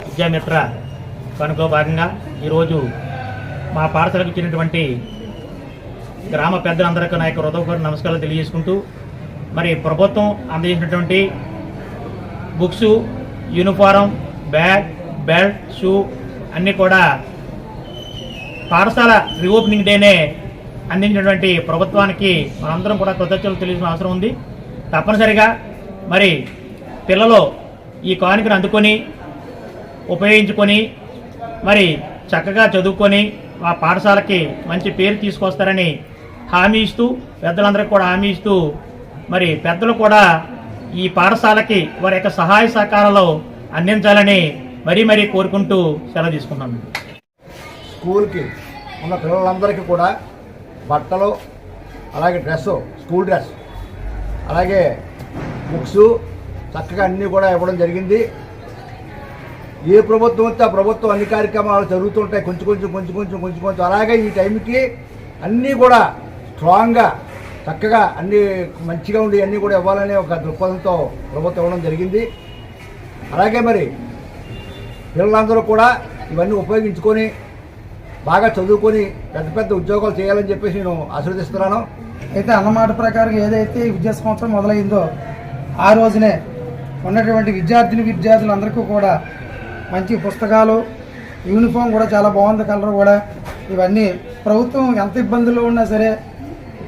విద్యామిత్ర కనుకలో భాగంగా ఈరోజు మా పాఠశాలకు ఇచ్చినటువంటి గ్రామ పెద్దలందరికీ నా యొక్క హృదయపూర్వక నమస్కారాలు తెలియజేసుకుంటూ, మరి ప్రభుత్వం అందజేసినటువంటి books, uniform, bag, belt, shoe అన్నీ కూడా పాఠశాల రీఓపెనింగ్ డేనే అందించినటువంటి ప్రభుత్వానికి మనందరం కూడా కృతజ్ఞతలు తెలియాల్సిన అవసరం ఉంది. తప్పనిసరిగా మరి పిల్లలు ఈ కానుకను అందుకొని ఉపయోగించుకొని మరి చక్కగా చదువుకొని ఆ పాఠశాలకి మంచి పేరు తీసుకొస్తారని హామీ ఇస్తూ, పెద్దలందరికీ కూడా హామీ ఇస్తూ, మరి పెద్దలు కూడా ఈ పాఠశాలకి వారి యొక్క సహాయ సహకారాలు అందించాలని మరీ కోరుకుంటూ సెలవు తీసుకున్నాను. స్కూల్కి ఉన్న పిల్లలందరికీ కూడా బట్టలు, అలాగే డ్రెస్సు, స్కూల్ డ్రెస్, అలాగే బుక్స్ చక్కగా అన్నీ కూడా ఇవ్వడం జరిగింది. ఏ ప్రభుత్వం వస్తే ఆ ప్రభుత్వం అన్ని కార్యక్రమాలు జరుగుతుంటాయి, కొంచెం. అలాగే ఈ టైంకి అన్నీ కూడా స్ట్రాంగ్గా చక్కగా అన్నీ మంచిగా ఉండి అన్నీ కూడా ఇవ్వాలనే ఒక దృక్పథంతో ప్రభుత్వం ఇవ్వడం జరిగింది. అలాగే మరి పిల్లలందరూ కూడా ఇవన్నీ ఉపయోగించుకొని బాగా చదువుకొని పెద్ద ఉద్యోగాలు చేయాలని చెప్పేసి నేను ఆశీర్వదిస్తున్నాను. అయితే అన్నమాట ప్రకారం ఏదైతే విద్యా సంవత్సరం మొదలైందో ఆ రోజునే ఉన్నటువంటి విద్యార్థులందరికీ కూడా మంచి పుస్తకాలు, యూనిఫామ్ కూడా చాలా బాగుంది, కలర్ కూడా. ఇవన్నీ ప్రభుత్వం ఎంత ఇబ్బందుల్లో ఉన్నా సరే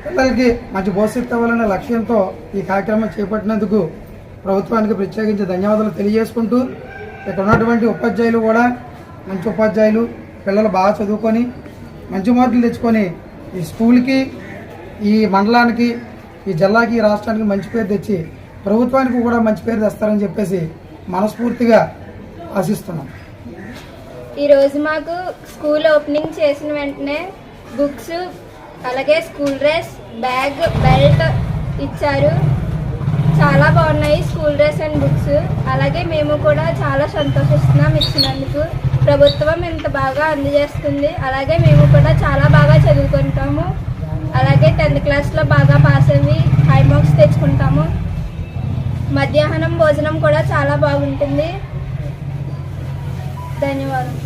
పిల్లలకి మంచి భవిష్యత్తు ఇవ్వాలనే లక్ష్యంతో ఈ కార్యక్రమం చేపట్టినందుకు ప్రభుత్వానికి ప్రత్యేకించి ధన్యవాదాలు తెలియజేసుకుంటూ, ఇక్కడ ఉన్నటువంటి ఉపాధ్యాయులు కూడా మంచి ఉపాధ్యాయులు, పిల్లలు బాగా చదువుకొని మంచి మార్కులు తెచ్చుకొని ఈ స్కూల్కి, ఈ మండలానికి, ఈ జిల్లాకి, ఈ రాష్ట్రానికి మంచి పేరు తెచ్చి ప్రభుత్వానికి కూడా మంచి పేరు తెస్తారని చెప్పేసి మనస్ఫూర్తిగా ఆశిస్తున్నాం. ఈరోజు మాకు స్కూల్ ఓపెనింగ్ చేసిన వెంటనే బుక్స్, అలాగే స్కూల్ డ్రెస్, బ్యాగ్, బెల్ట్ ఇచ్చారు. చాలా బాగున్నాయి స్కూల్ డ్రెస్ అండ్ బుక్స్. అలాగే మేము కూడా చాలా సంతోషిస్తున్నాం ఇచ్చినందుకు. ప్రభుత్వం ఇంత బాగా అందజేస్తుంది. అలాగే మేము కూడా చాలా బాగా చదువుకుంటాము. అలాగే 10th క్లాస్లో బాగా పాస్ అయ్యి హై మార్క్స్ తెచ్చుకుంటాము. మధ్యాహ్నం భోజనం కూడా చాలా బాగుంటుంది. ధన్యవాదాలు.